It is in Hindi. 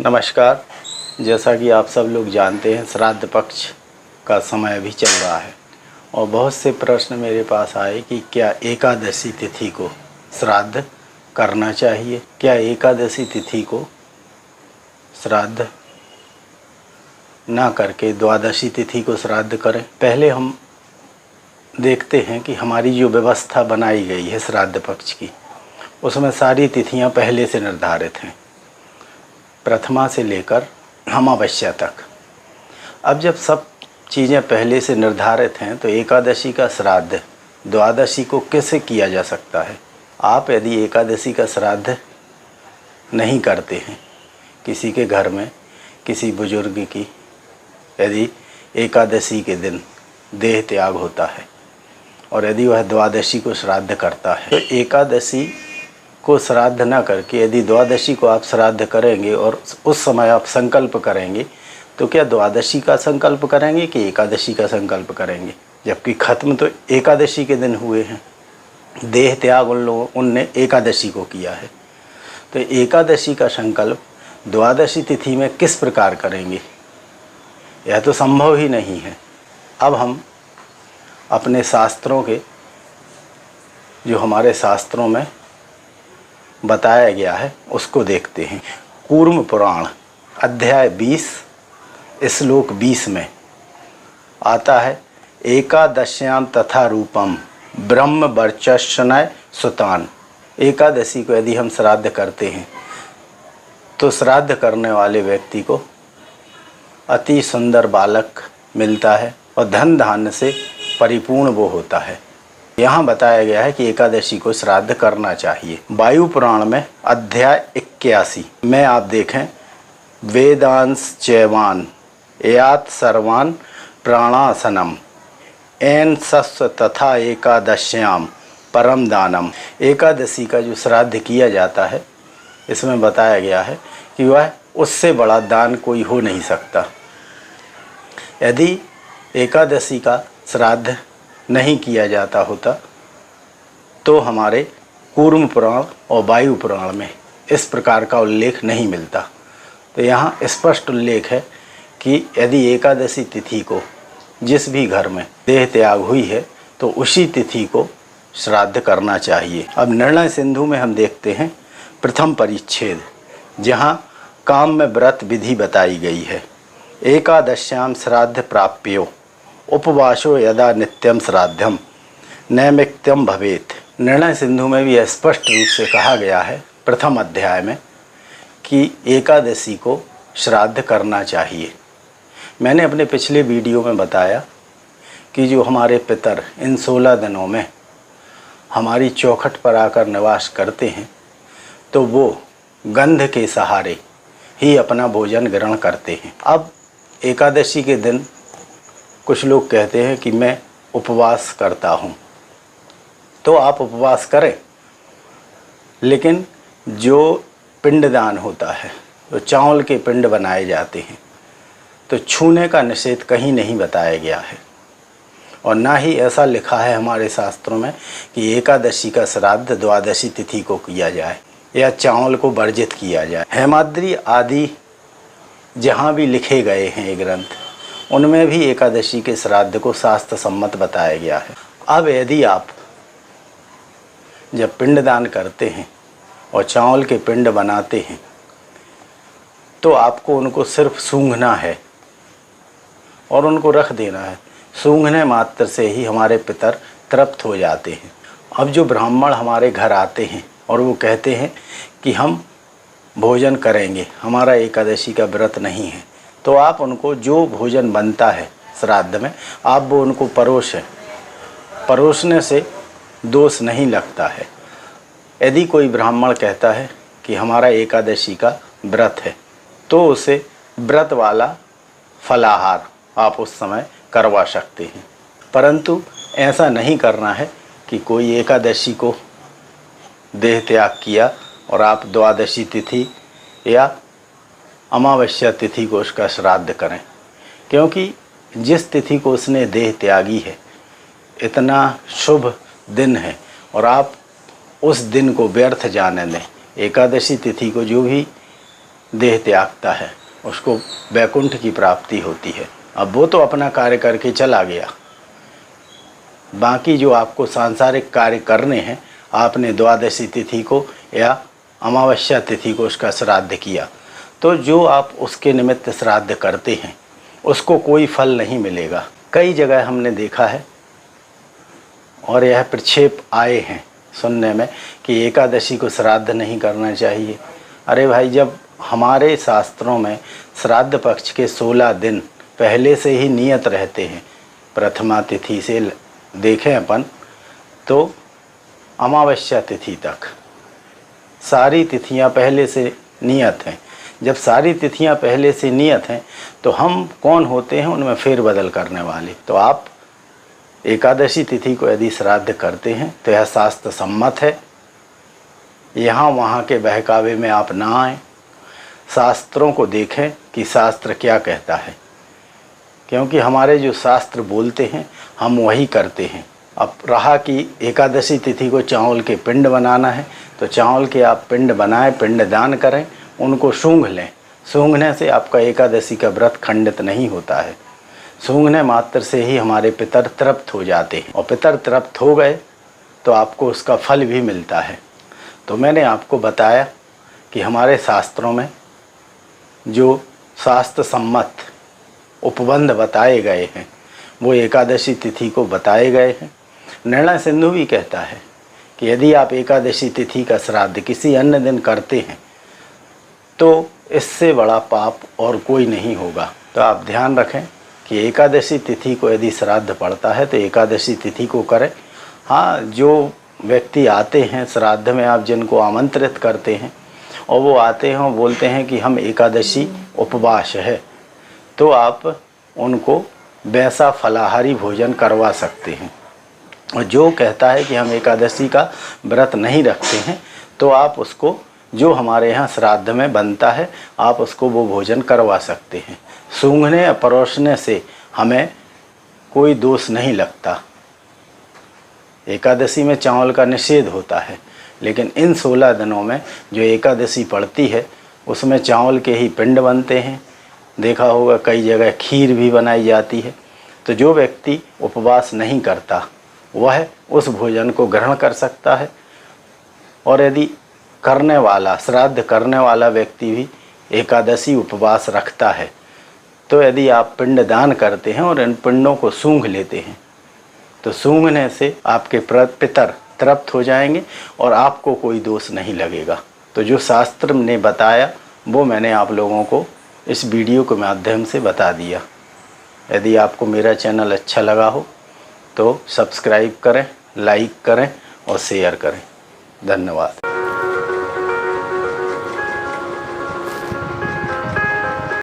नमस्कार। जैसा कि आप सब लोग जानते हैं, श्राद्ध पक्ष का समय अभी चल रहा है और बहुत से प्रश्न मेरे पास आए कि क्या एकादशी तिथि को श्राद्ध करना चाहिए, क्या एकादशी तिथि को श्राद्ध ना करके द्वादशी तिथि को श्राद्ध करें। पहले हम देखते हैं कि हमारी जो व्यवस्था बनाई गई है श्राद्ध पक्ष की, उसमें सारी तिथियां पहले से निर्धारित हैं, प्रथमा से लेकर अमावस्या तक। अब जब सब चीज़ें पहले से निर्धारित हैं तो एकादशी का श्राद्ध द्वादशी को कैसे किया जा सकता है। आप यदि एकादशी का श्राद्ध नहीं करते हैं, किसी के घर में किसी बुजुर्ग की यदि एकादशी के दिन देह त्याग होता है और यदि वह द्वादशी को श्राद्ध करता है, तो एकादशी को श्राद्ध न करके यदि द्वादशी को आप श्राद्ध करेंगे और उस समय आप संकल्प करेंगे, तो क्या द्वादशी का संकल्प करेंगे कि एकादशी का संकल्प करेंगे, जबकि ख़त्म तो एकादशी के दिन हुए हैं। देह त्याग उनने एकादशी को किया है, तो एकादशी का संकल्प द्वादशी तिथि में किस प्रकार करेंगे, यह तो संभव ही नहीं है। अब हम अपने शास्त्रों के, जो हमारे शास्त्रों में बताया गया है, उसको देखते हैं। कूर्म पुराण अध्याय 20 श्लोक 20 में आता है, एकादश्याम तथा रूपम ब्रह्म वर्चस्वनय सुतान। एकादशी को यदि हम श्राद्ध करते हैं तो श्राद्ध करने वाले व्यक्ति को अति सुंदर बालक मिलता है और धन धान्य से परिपूर्ण वो होता है। यहाँ बताया गया है कि एकादशी को श्राद्ध करना चाहिए। वायु पुराण में अध्याय 81 में आप देखें, वेदांश चैवान यात सर्वान प्राणासनम एन सस्व तथा एकादश्याम परम दानम। एकादशी का जो श्राद्ध किया जाता है, इसमें बताया गया है कि वह उससे बड़ा दान कोई हो नहीं सकता। यदि एकादशी का श्राद्ध नहीं किया जाता होता तो हमारे कूर्म पुराण और वायु पुराण में इस प्रकार का उल्लेख नहीं मिलता। तो यहाँ स्पष्ट उल्लेख है कि यदि एकादशी तिथि को जिस भी घर में देह त्याग हुई है तो उसी तिथि को श्राद्ध करना चाहिए। अब निर्णय सिंधु में हम देखते हैं प्रथम परिच्छेद, जहाँ काम में व्रत विधि बताई गई है। एकादश्याम श्राद्ध प्राप्यो उपवासो यदा नित्यम श्राद्धम नैमित्त्यम भवेत। निर्णय सिंधु में भी स्पष्ट रूप से कहा गया है प्रथम अध्याय में कि एकादशी को श्राद्ध करना चाहिए। मैंने अपने पिछले वीडियो में बताया कि जो हमारे पितर इन 16 दिनों में हमारी चौखट पर आकर निवास करते हैं, तो वो गंध के सहारे ही अपना भोजन ग्रहण करते हैं। अब एकादशी के दिन कुछ लोग कहते हैं कि मैं उपवास करता हूँ, तो आप उपवास करें, लेकिन जो पिंडदान होता है, तो चावल के पिंड बनाए जाते हैं, तो छूने का निषेध कहीं नहीं बताया गया है और ना ही ऐसा लिखा है हमारे शास्त्रों में कि एकादशी का श्राद्ध द्वादशी तिथि को किया जाए या चावल को वर्जित किया जाए। हेमाद्री आदि जहाँ भी लिखे गए हैं ये ग्रंथ, उनमें भी एकादशी के श्राद्ध को शास्त्र सम्मत बताया गया है। अब यदि आप जब पिंडदान करते हैं और चावल के पिंड बनाते हैं, तो आपको उनको सिर्फ सूंघना है और उनको रख देना है। सूंघने मात्र से ही हमारे पितर तृप्त हो जाते हैं। अब जो ब्राह्मण हमारे घर आते हैं और वो कहते हैं कि हम भोजन करेंगे, हमारा एकादशी का व्रत नहीं है, तो आप उनको जो भोजन बनता है श्राद्ध में, आप वो उनको परोसें। परोसने से दोष नहीं लगता है। यदि कोई ब्राह्मण कहता है कि हमारा एकादशी का व्रत है, तो उसे व्रत वाला फलाहार आप उस समय करवा सकते हैं, परंतु ऐसा नहीं करना है कि कोई एकादशी को देह त्याग किया और आप द्वादशी तिथि या अमावस्या तिथि को उसका श्राद्ध करें, क्योंकि जिस तिथि को उसने देह त्यागी है, इतना शुभ दिन है और आप उस दिन को व्यर्थ जाने दें। एकादशी तिथि को जो भी देह त्यागता है उसको वैकुंठ की प्राप्ति होती है। अब वो तो अपना कार्य करके चला गया, बाकी जो आपको सांसारिक कार्य करने हैं, आपने द्वादशी तिथि को या अमावस्या तिथि को उसका श्राद्ध किया, तो जो आप उसके निमित्त श्राद्ध करते हैं उसको कोई फल नहीं मिलेगा। कई जगह हमने देखा है और यह प्रक्षेप आए हैं सुनने में कि एकादशी को श्राद्ध नहीं करना चाहिए। अरे भाई, जब हमारे शास्त्रों में श्राद्ध पक्ष के 16 दिन पहले से ही नियत रहते हैं, प्रथमा तिथि से देखें अपन तो अमावस्या तिथि तक सारी तिथियां पहले से नियत हैं। जब सारी तिथियां पहले से नियत हैं तो हम कौन होते हैं उनमें फेरबदल करने वाले। तो आप एकादशी तिथि को यदि श्राद्ध करते हैं तो यह शास्त्र सम्मत है। यहाँ वहाँ के बहकावे में आप ना आएँ, शास्त्रों को देखें कि शास्त्र क्या कहता है, क्योंकि हमारे जो शास्त्र बोलते हैं हम वही करते हैं। अब रहा कि एकादशी तिथि को चावल के पिंड बनाना है तो चावल के आप पिंड बनाएं, पिंड दान करें, उनको सूंघ लें। सूंघने से आपका एकादशी का व्रत खंडित नहीं होता है। सूंघने मात्र से ही हमारे पितर तृप्त हो जाते हैं और पितर तृप्त हो गए तो आपको उसका फल भी मिलता है। तो मैंने आपको बताया कि हमारे शास्त्रों में जो शास्त्र सम्मत उपबंध बताए गए हैं वो एकादशी तिथि को बताए गए हैं। निर्णय सिंधु भी कहता है कि यदि आप एकादशी तिथि का श्राद्ध किसी अन्य दिन करते हैं तो इससे बड़ा पाप और कोई नहीं होगा। तो आप ध्यान रखें कि एकादशी तिथि को यदि श्राद्ध पड़ता है तो एकादशी तिथि को करें। हाँ, जो व्यक्ति आते हैं श्राद्ध में, आप जिनको आमंत्रित करते हैं और वो आते हैं और बोलते हैं कि हम एकादशी उपवास है, तो आप उनको वैसा फलाहारी भोजन करवा सकते हैं। और जो कहता है कि हम एकादशी का व्रत नहीं रखते हैं तो आप उसको, जो हमारे यहाँ श्राद्ध में बनता है, आप उसको वो भोजन करवा सकते हैं। सूंघने या परोसने से हमें कोई दोष नहीं लगता। एकादशी में चावल का निषेध होता है, लेकिन इन 16 दिनों में जो एकादशी पड़ती है उसमें चावल के ही पिंड बनते हैं। देखा होगा कई जगह खीर भी बनाई जाती है। तो जो व्यक्ति उपवास नहीं करता वह उस भोजन को ग्रहण कर सकता है। और यदि करने वाला, श्राद्ध करने वाला व्यक्ति भी एकादशी उपवास रखता है तो यदि आप पिंड दान करते हैं और इन पिंडों को सूंघ लेते हैं तो सूंघने से आपके पितर तृप्त हो जाएंगे और आपको कोई दोष नहीं लगेगा। तो जो शास्त्र ने बताया वो मैंने आप लोगों को इस वीडियो के माध्यम से बता दिया। यदि आपको मेरा चैनल अच्छा लगा हो तो सब्सक्राइब करें, लाइक करें और शेयर करें। धन्यवाद।